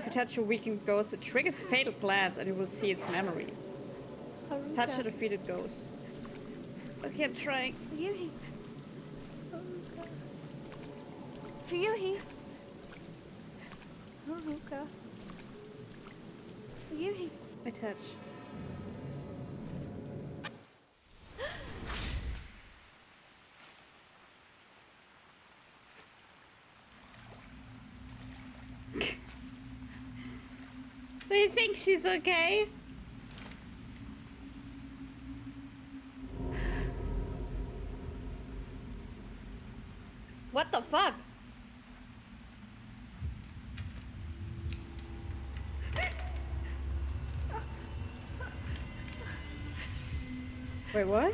If you touch a weakened ghost, it triggers a fatal glance and you will see its memories. Haruka. Touch a defeated ghost. Okay, I'm trying. Fuyuhi. Haruka. Fuyuhi. Haruka. Fuyuhi. I touch. Do you think she's okay? What the fuck? Wait, what?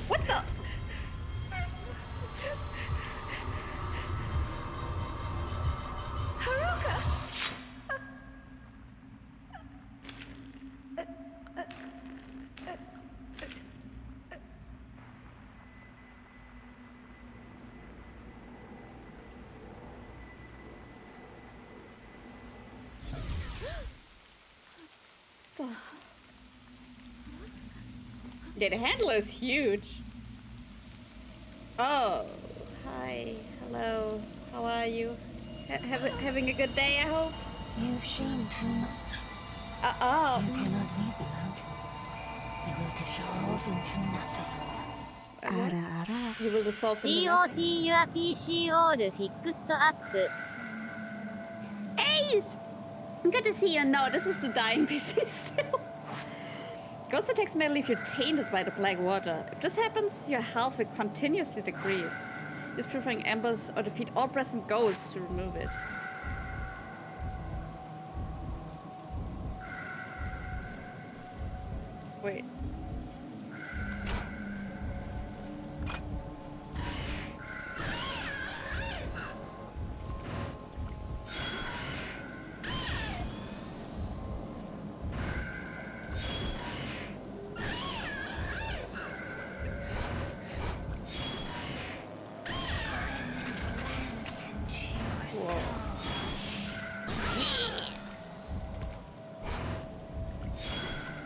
What the? Yeah, the handle is huge. Oh, hi, hello, how are you? Having a good day, I hope? You've seen too much. Oh. You cannot leave the mountain. You will dissolve into nothing. Ara ara. You will dissolve into nothing. GOT your PC all fixed up. Ace! Good to see you. No, this is the dying PC still. Ghost attacks may leave you tainted by the black water. If this happens, your health will continuously decrease. Use preferring embers or defeat all present ghosts to remove it. Wait.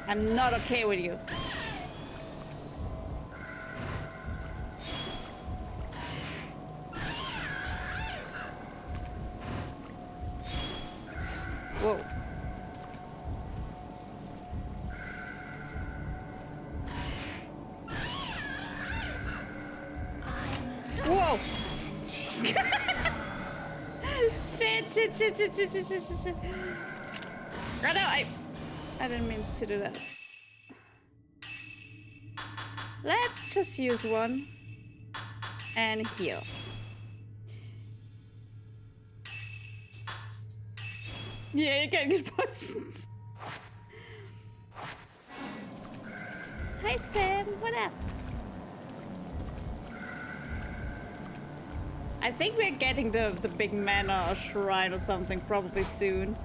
I'm not okay with you. Whoa. Whoa. Shit. Right now, I didn't mean to do that. Let's just use one and heal. Yeah, you can't get poisoned. Hi Sam, what up? I think we're getting the big mana or shrine or something probably soon.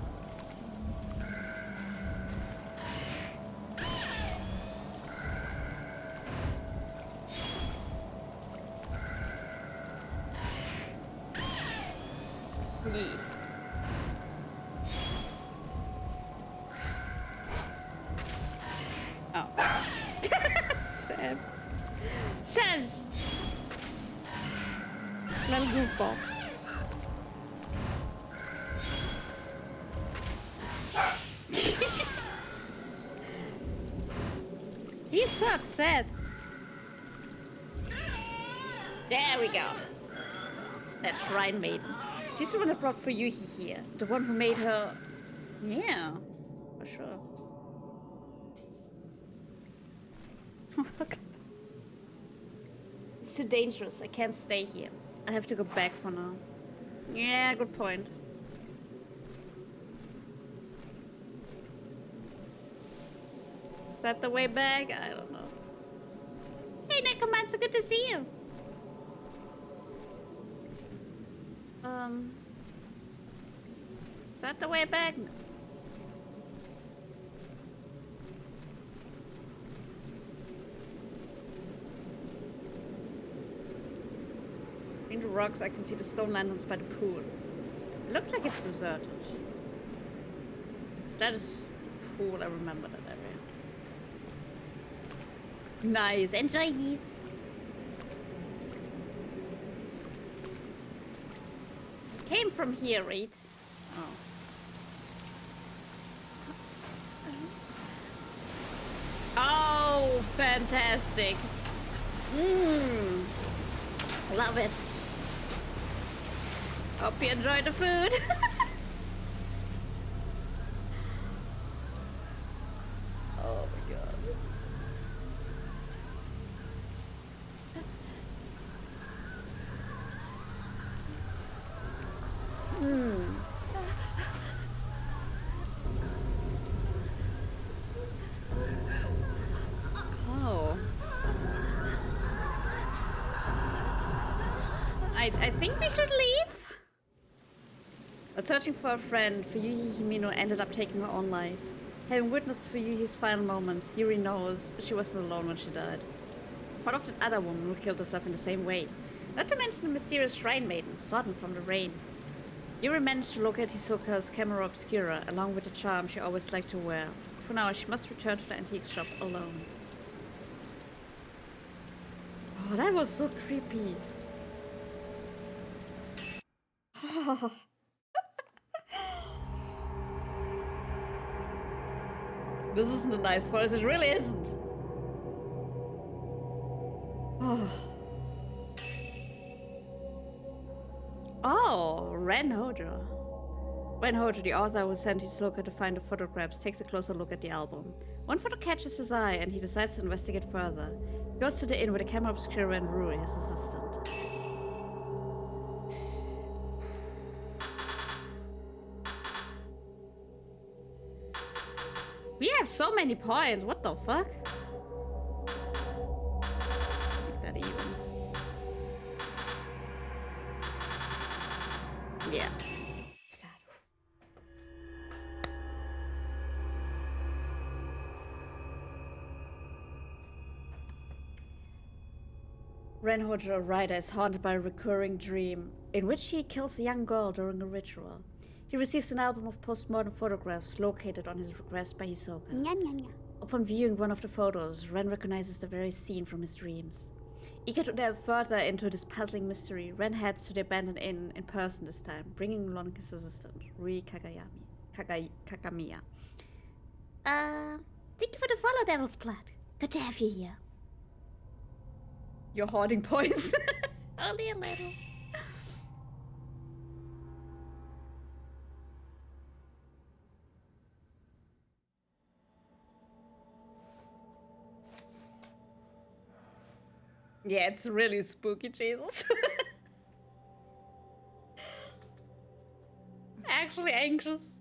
Goofball. He's so upset. There we go. That shrine maiden. She's the one that brought Fuyuhi here. The one who made her... Yeah, for sure. It's too dangerous. I can't stay here. I have to go back for now. Yeah, good point. Is that the way back? I don't know. Hey, Necromancer, good to see you. Is that the way back? rocks, I can see the stone lanterns by the pool. It looks like it's deserted. That is the pool, I remember that area. Nice, enjoy these. Came from here, right? Oh. Oh, fantastic. Love it. Hope you enjoy the food. Oh my god. Oh. I think we should leave. But searching for a friend, Fuyuhi Himino ended up taking her own life. Having witnessed Fuyuhi's final moments, Yuri knows she wasn't alone when she died. What of that other woman who killed herself in the same way? Not to mention the mysterious shrine maiden, sodden from the rain. Yuri managed to locate Hisoka's camera obscura, along with the charm she always liked to wear. For now, she must return to the antique shop alone. Oh, that was so creepy. This isn't a nice forest, it really isn't. Oh, Ren Hojo. Ren Hojo, the author who sent Hisoka to find the photographs, takes a closer look at the album. One photo catches his eye and he decides to investigate further. He goes to the inn with the camera obscura and Rui, his assistant. We have so many points, what the fuck? Make that even. Yeah. Start. Ren Hojo, a writer, is haunted by a recurring dream in which he kills a young girl during a ritual. He receives an album of postmodern photographs located on his request by Hisoka. Upon viewing one of the photos, Ren recognizes the very scene from his dreams. Eager to delve further into this puzzling mystery, Ren heads to the abandoned inn in person this time, bringing along his assistant, Rui Kakamiya. Thank you for the follow, Devil's Blood. Good to have you here. You're hoarding points. Only a little. Yeah, it's really spooky, Jesus. Actually anxious.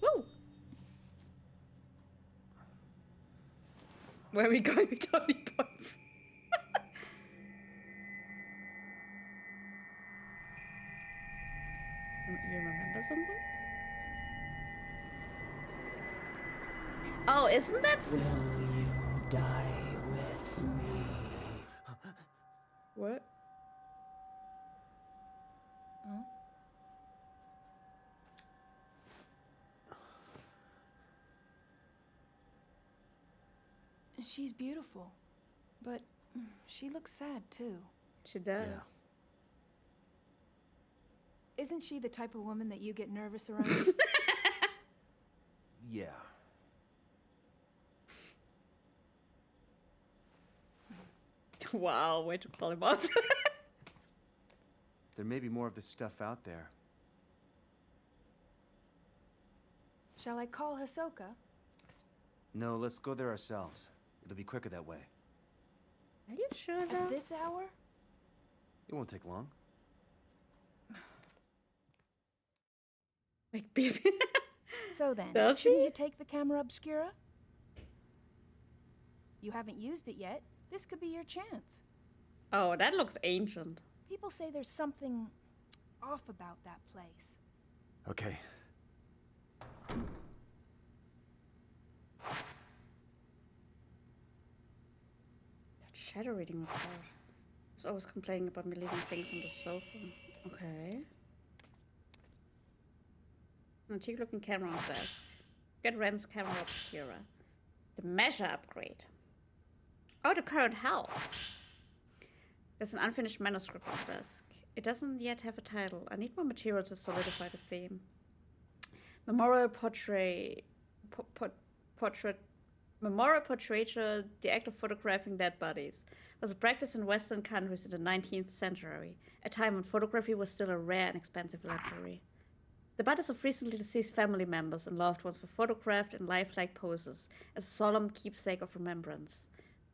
Woo! Where are we going with Tony points? You remember something? Oh, isn't that? Will you die with me? What? Huh? She's beautiful, but she looks sad too. She does. Yeah. Isn't she the type of woman that you get nervous around? Yeah. Wow, way to call him out. There may be more of this stuff out there. Shall I call Hisoka? No, let's go there ourselves. It'll be quicker that way. Are you sure though? At this hour? It won't take long. Like, baby. So then, Does shouldn't he? you take the camera obscura? You haven't used it yet. This could be your chance. Oh, that looks ancient. People say there's something off about that place. Okay. That Shadow reading report. I was always complaining about me leaving things on the sofa. Okay. An antique looking camera on the desk. Get Ren's camera obscura. The measure upgrade. Oh, the current health. There's an unfinished manuscript on the desk. It doesn't yet have a title. I need more material to solidify the theme. Memorial portrait. Memorial portraiture, the act of photographing dead bodies, was a practice in Western countries in the 19th century, a time when photography was still a rare and expensive luxury. The bodies of recently deceased family members and loved ones were photographed in lifelike poses as a solemn keepsake of remembrance.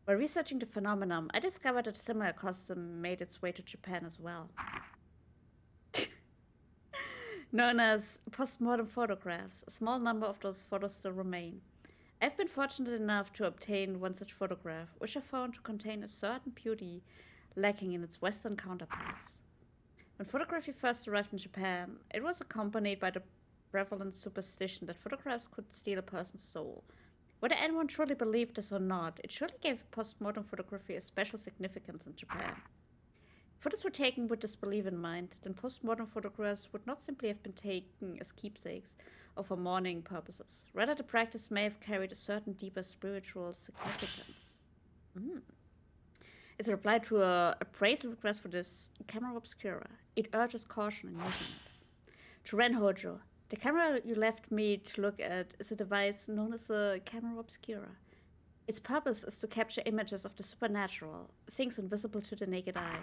While researching the phenomenon, I discovered that a similar custom made its way to Japan as well. Known as postmodern photographs, a small number of those photos still remain. I've been fortunate enough to obtain one such photograph, which I found to contain a certain beauty lacking in its Western counterparts. When photography first arrived in Japan, it was accompanied by the prevalent superstition that photographs could steal a person's soul. Whether anyone truly believed this or not, it surely gave postmodern photography a special significance in Japan. If photos were taken with this belief in mind, then postmodern photographs would not simply have been taken as keepsakes or for mourning purposes. Rather, the practice may have carried a certain deeper spiritual significance. As a reply to a appraisal request for this camera obscura, it urges caution in using it. To Ren Hojo, the camera you left me to look at is a device known as a camera obscura. Its purpose is to capture images of the supernatural, things invisible to the naked eye.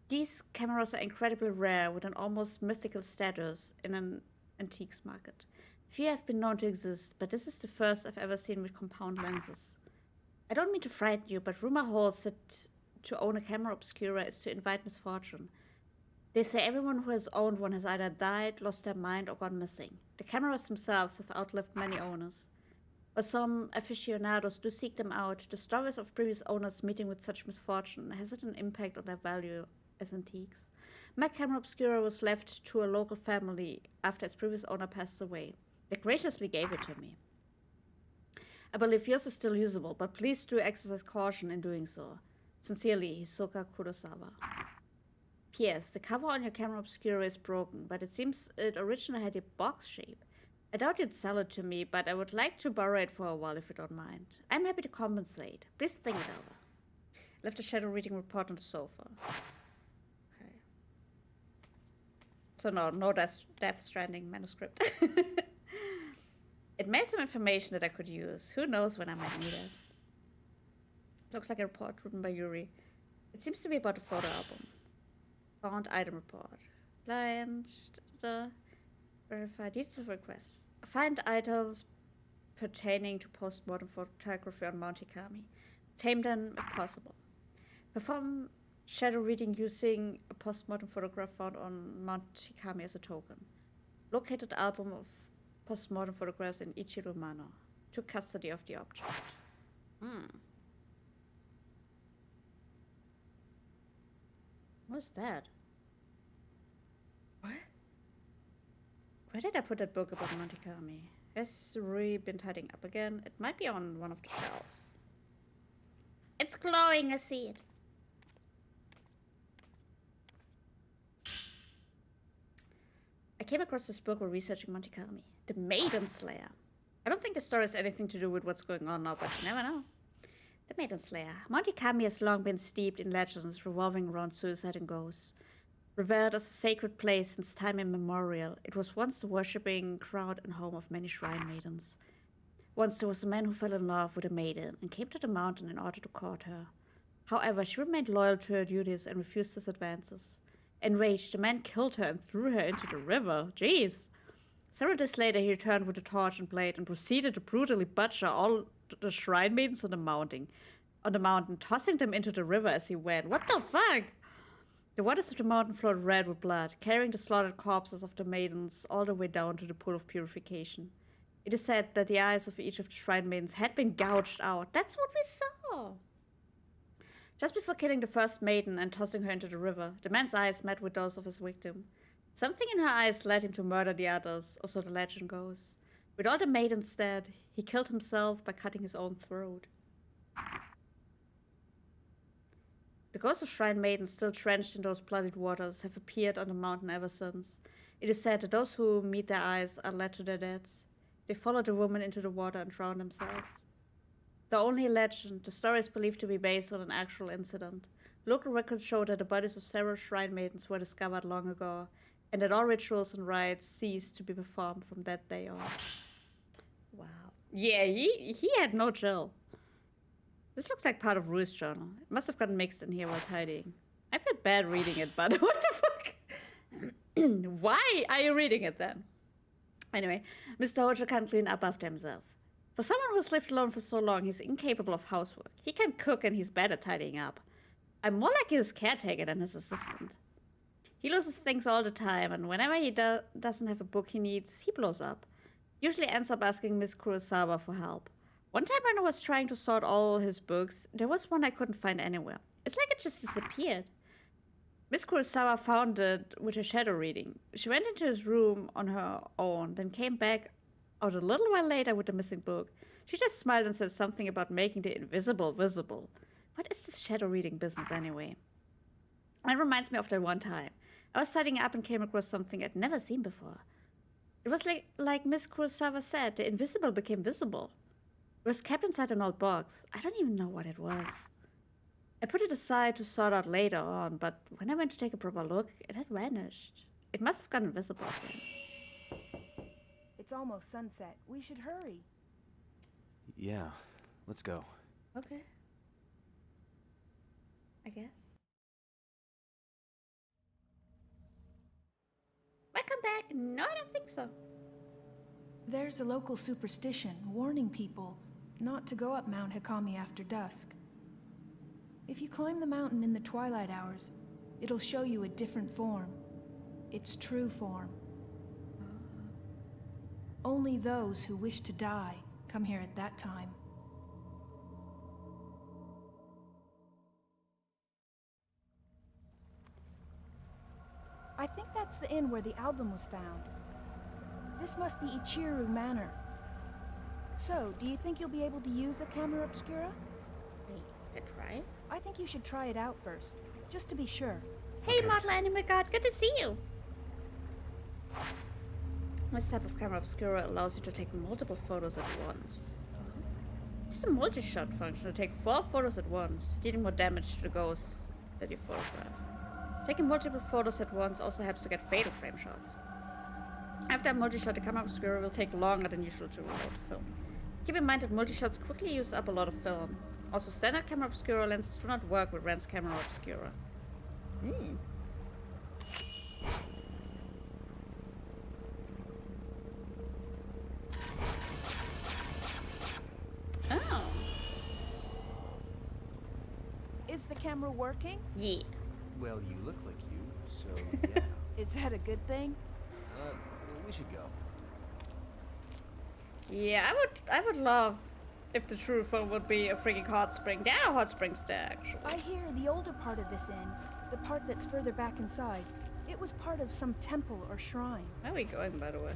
These cameras are incredibly rare with an almost mythical status in an antiques market. Few have been known to exist, but this is the first I've ever seen with compound lenses. I don't mean to frighten you, but rumor holds that to own a camera obscura is to invite misfortune. They say everyone who has owned one has either died, lost their mind, or gone missing. The cameras themselves have outlived many owners. While some aficionados do seek them out, the stories of previous owners meeting with such misfortune has had an impact on their value as antiques. My camera obscura was left to a local family after its previous owner passed away. They graciously gave it to me. I believe yours is still usable, but please do exercise caution in doing so. Sincerely, Hisoka Kurosawa. P.S. The cover on your camera obscura is broken, but it seems it originally had a box shape. I doubt you'd sell it to me, but I would like to borrow it for a while if you don't mind. I'm happy to compensate. Please think it over. Left a shadow reading report on the sofa. Okay. So no Death Stranding manuscript. It may have some information that I could use. Who knows when I might need it. Looks like a report written by Yuri. It seems to be about a photo album. Found item report. Client. Verify details of requests. Find items pertaining to postmodern photography on Mount Hikami. Tame them if possible. Perform shadow reading using a postmodern photograph found on Mount Hikami as a token. Located album of postmodern photographs in Ichiro Mano. Took custody of the object. What's that? What? Where did I put that book about Mount Hikami? Has Rui been tidying up again? It might be on one of the shelves. It's glowing, I see it. I came across this book while researching Mount Hikami. The Maiden Slayer. I don't think the story has anything to do with what's going on now, but you never know. The Maiden Slayer. Mount Hikami has long been steeped in legends revolving around suicide and ghosts. Revered as a sacred place since time immemorial, it was once the worshipping crowd and home of many shrine maidens. Once there was a man who fell in love with a maiden and came to the mountain in order to court her. However, she remained loyal to her duties and refused his advances. Enraged, the man killed her and threw her into the river. Jeez. Several days later, he returned with a torch and blade and proceeded to brutally butcher all the shrine maidens on the mountain, tossing them into the river as he went. What the fuck? The waters of the mountain flowed red with blood, carrying the slaughtered corpses of the maidens all the way down to the pool of purification. It is said that the eyes of each of the shrine maidens had been gouged out. That's what we saw. Just before killing the first maiden and tossing her into the river, the man's eyes met with those of his victim. Something in her eyes led him to murder the others, or so the legend goes. With all the maidens dead, he killed himself by cutting his own throat. The ghosts of Shrine Maidens still drenched in those bloodied waters have appeared on the mountain ever since. It is said that those who meet their eyes are led to their deaths. They follow the woman into the water and drown themselves. Though only a legend, the story is believed to be based on an actual incident. Local records show that the bodies of several Shrine Maidens were discovered long ago, and that all rituals and rites ceased to be performed from that day on. Wow. Yeah, he had no chill. This looks like part of Rui's journal. It must have gotten mixed in here while tidying. I felt bad reading it, but what the fuck? Why are you reading it then? Anyway, Mr. Hojo can't clean up after himself. For someone who's lived alone for so long, he's incapable of housework. He can cook and he's bad at tidying up. I'm more like his caretaker than his assistant. He loses things all the time, and whenever he doesn't have a book he needs, he blows up. Usually ends up asking Miss Kurosawa for help. One time when I was trying to sort all his books, there was one I couldn't find anywhere. It's like it just disappeared. Miss Kurosawa found it with her shadow reading. She went into his room on her own, then came back out a little while later with the missing book. She just smiled and said something about making the invisible visible. What is this shadow reading business anyway? It reminds me of that one time. I was studying up and came across something I'd never seen before. It was like Miss Kurosawa said, the invisible became visible. It was kept inside an old box. I don't even know what it was. I put it aside to sort out later on, but when I went to take a proper look, it had vanished. It must have gone invisible again. It's almost sunset. We should hurry. Yeah, let's go. Okay. I guess. Welcome back. No, I don't think so. There's a local superstition warning people not to go up Mount Hikami after dusk. If you climb the mountain in the twilight hours, it'll show you a different form. Its true form. Only those who wish to die come here at that time. I think that's the inn where the album was found. This must be Ichiru Manor. So, do you think you'll be able to use the camera obscura? Wait, can try? I think you should try it out first, just to be sure. Hey, model anime god, good to see you. This type of camera obscura allows you to take multiple photos at once. It's the multi-shot function to take 4 photos at once, dealing more damage to the ghosts that you photograph. Taking multiple photos at once also helps to get fatal frame shots. After a multi-shot, the camera obscura will take longer than usual to reload the film. Keep in mind that multi-shots quickly use up a lot of film. Also, standard camera obscura lenses do not work with Ren's camera obscura. Oh. Is the camera working? Yeah. Well, you look like you, so yeah. Is that a good thing? We should go. Yeah, I would love if the true film would be a freaking hot spring. There are hot springs there, actually. I hear the older part of this inn, the part that's further back inside, it was part of some temple or shrine. Where are we going, by the way?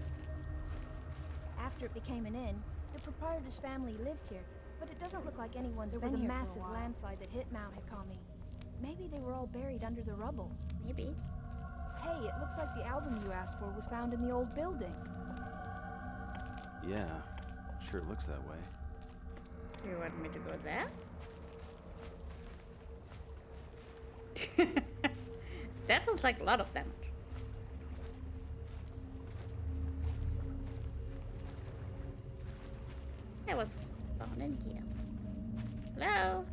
After it became an inn, the proprietor's family lived here, but it doesn't look like anyone's been here. There was a massive landslide that hit Mount Hikami. Maybe they were all buried under the rubble. Maybe. Hey, it looks like the album you asked for was found in the old building. Yeah, sure looks that way. You want me to go there? That sounds like a lot of damage. I was found in here. Hello?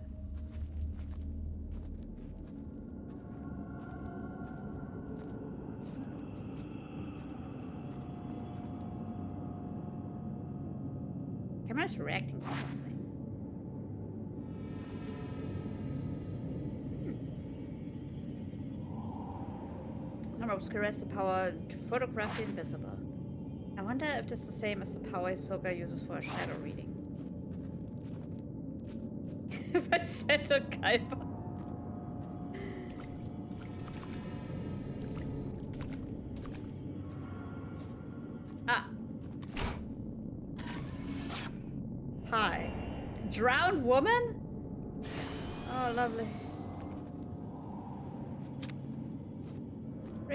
Camera's reacting to something. Camera obscura has the power to photograph the invisible. I wonder if this is the same as the power Hisoka uses for a shadow reading. If I said to Kaiba. Hi. Drowned woman? Oh, lovely.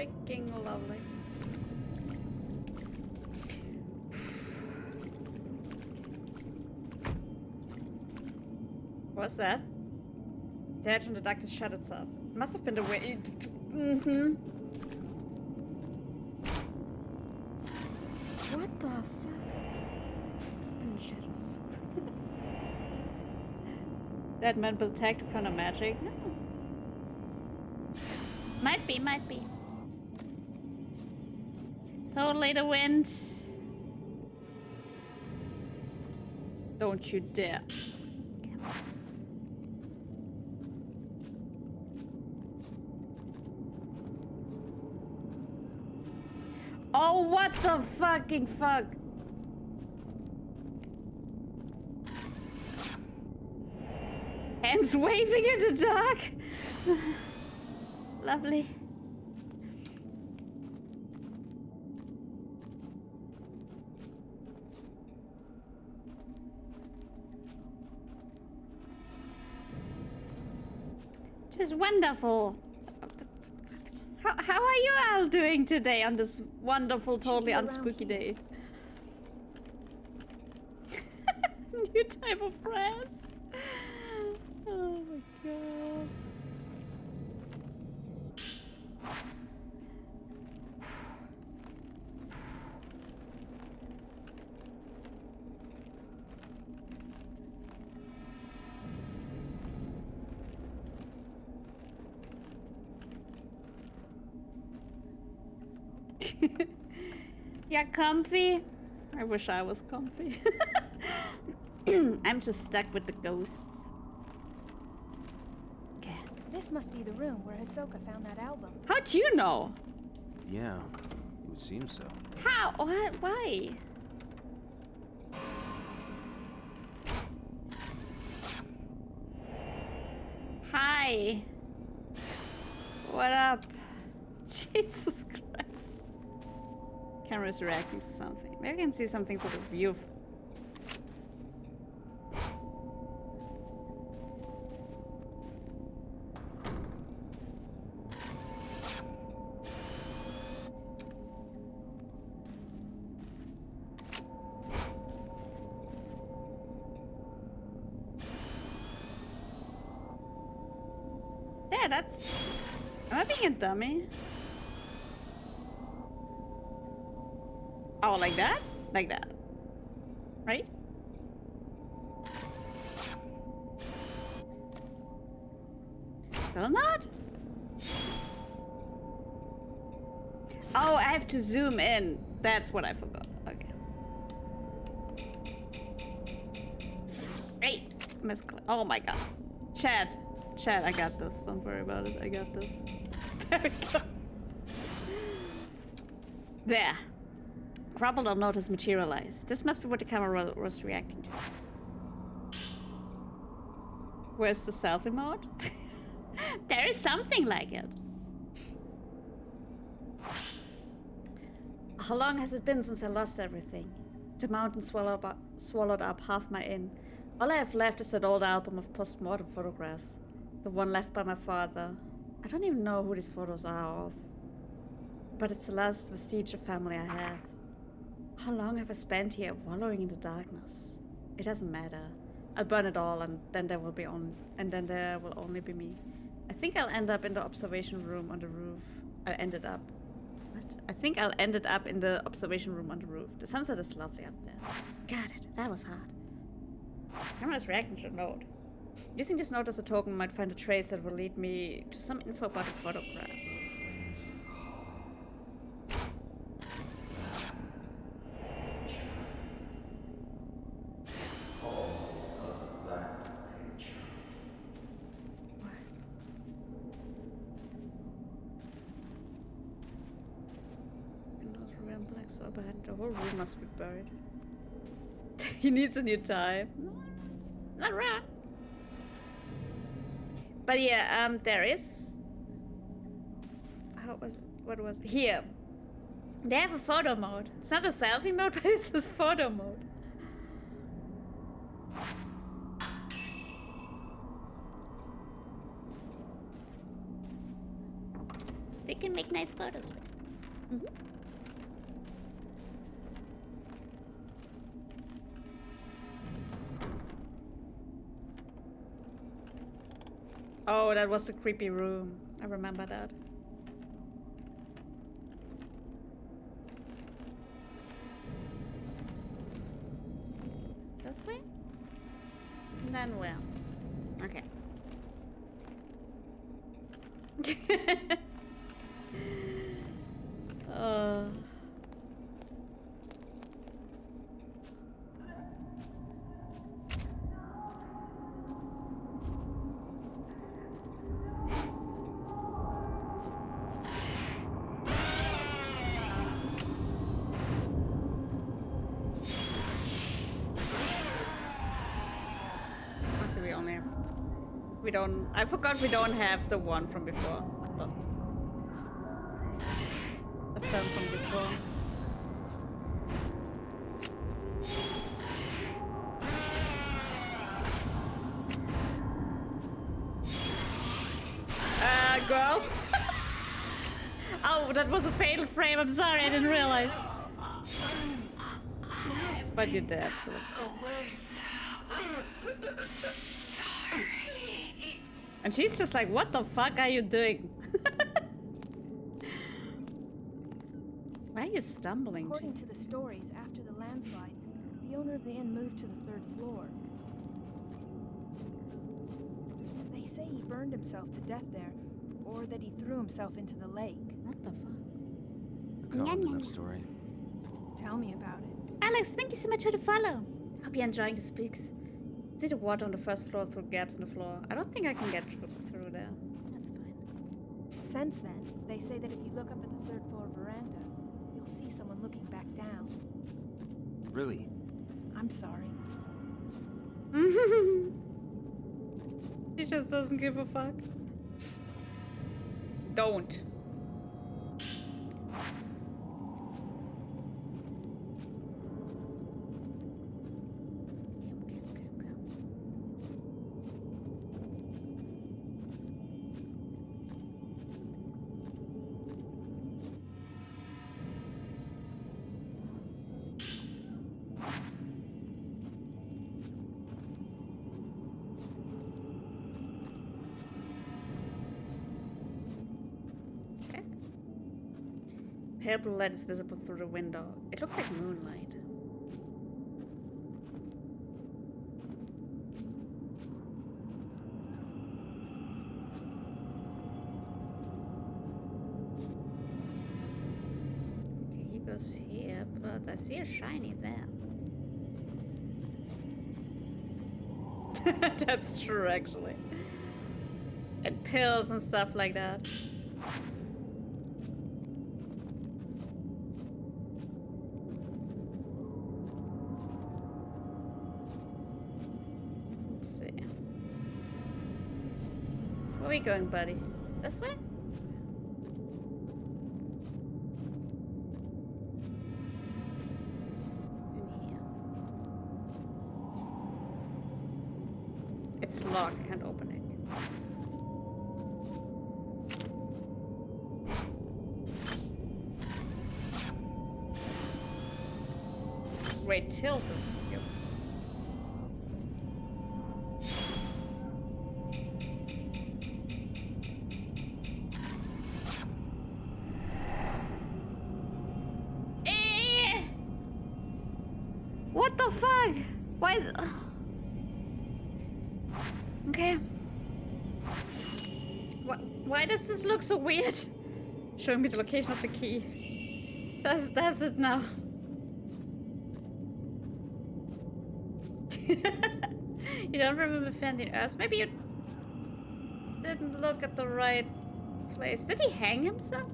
freaking lovely. What's that? The edge on the duct has shut itself. It must have been the way. What the fuck? In the shadows. That man will attack to counter magic? No. Might be, might be. Totally the wind. Don't you dare. Oh, what the fucking fuck? Hands waving in the dark. Lovely. Just wonderful. How are you all doing today on this wonderful, totally unspooky day? New type of grass. Oh my god. Yeah, comfy? I wish I was comfy. I'm just stuck with the ghosts. Okay. This must be the room where Hisoka found that album. How'd you know? Yeah, it would seem so. How? What? Why? Hi. What up? Jesus Christ. Camera's reacting to something. Maybe I can see something through the view. Yeah, that's... Am I being a dummy? Oh, like that? Like that. Right? Still not? Oh, I have to zoom in. That's what I forgot. Okay. Hey! Oh my god. Chad. Chad, I got this. Don't worry about it. I got this. There we go. There. Crumpled or notice materialized. This must be what the camera was reacting to. Where's the selfie mode? There is something like it. How long has it been since I lost everything? The mountain swallowed up half my inn. All I have left is that old album of post-mortem photographs. The one left by my father. I don't even know who these photos are of. But it's the last vestige of family I have. How long have I spent here wallowing in the darkness? It doesn't matter. I'll burn it all and then there will only be me. I think I'll end up in the observation room on the roof. I think I'll end it up in the observation room on the roof. The sunset is lovely up there. Got it. That was hard. Camera's reacting to a note. Using this note as a token might find a trace that will lead me to some info about the photograph. So bad. The whole room must be buried. He needs a new tie. Not right. But yeah, there is. What was here? They have a photo mode. It's not a selfie mode, but it's this photo mode. Taking make nice photos with it. Mm-hmm. Oh, that was the creepy room. I remember that. This way? And then where? Okay. uh. Okay, we only have... We don't... I forgot we don't have the one from before. What the... The film from before. Girl? Oh, that was a fatal frame. I'm sorry, I didn't realize. But you're dead, so that's fine. And she's just like, what the fuck are you doing? Why are you stumbling? According to the stories, after the landslide, the owner of the inn moved to the 3rd floor. They say he burned himself to death there, or that he threw himself into the lake. What the fuck? A common enough story. Tell me about it. Alex, thank you so much for the follow. Hope you're enjoying the spooks. See the water on the 1st floor through gaps in the floor. I don't think I can get through there. That's fine. Since then, they say that if you look up at the 3rd floor veranda, you'll see someone looking back down. Really? I'm sorry. She just doesn't give a fuck. Don't. Pale blue light is visible through the window. It looks like moonlight. Okay, he goes here, but I see a shiny there. That's true, actually. And pills and stuff like that. Where are we going, buddy? This way? In here. It's locked, can't open it. Wait, tilt them. Yep. What the fuck? Why is... Okay. Why does this look so weird? Showing me the location of the key. That's it now. You don't remember finding Earth? Maybe you didn't look at the right place. Did he hang himself?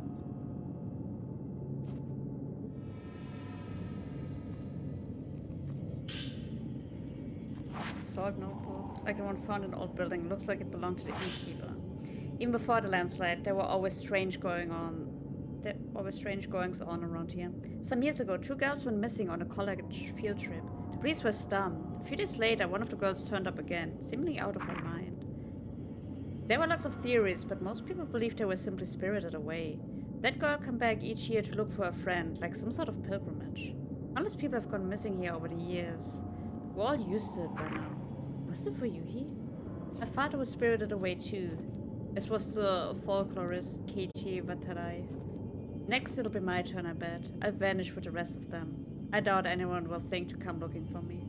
Salt notebook. Like the one found in an old building. Looks like it belonged to the innkeeper. Even before the landslide, there were always strange goings on around here. Some years ago, 2 girls went missing on a college field trip. The police were stunned. A few days later, one of the girls turned up again, seemingly out of her mind. There were lots of theories, but most people believed they were simply spirited away. That girl come back each year to look for a friend, like some sort of pilgrimage. Unless people have gone missing here over the years. We're all used to it by now. Was it for Yuhi? My father was spirited away too. This was the folklorist Keiichi Watarai. Next it'll be my turn, I bet. I'll vanish with the rest of them. I doubt anyone will think to come looking for me.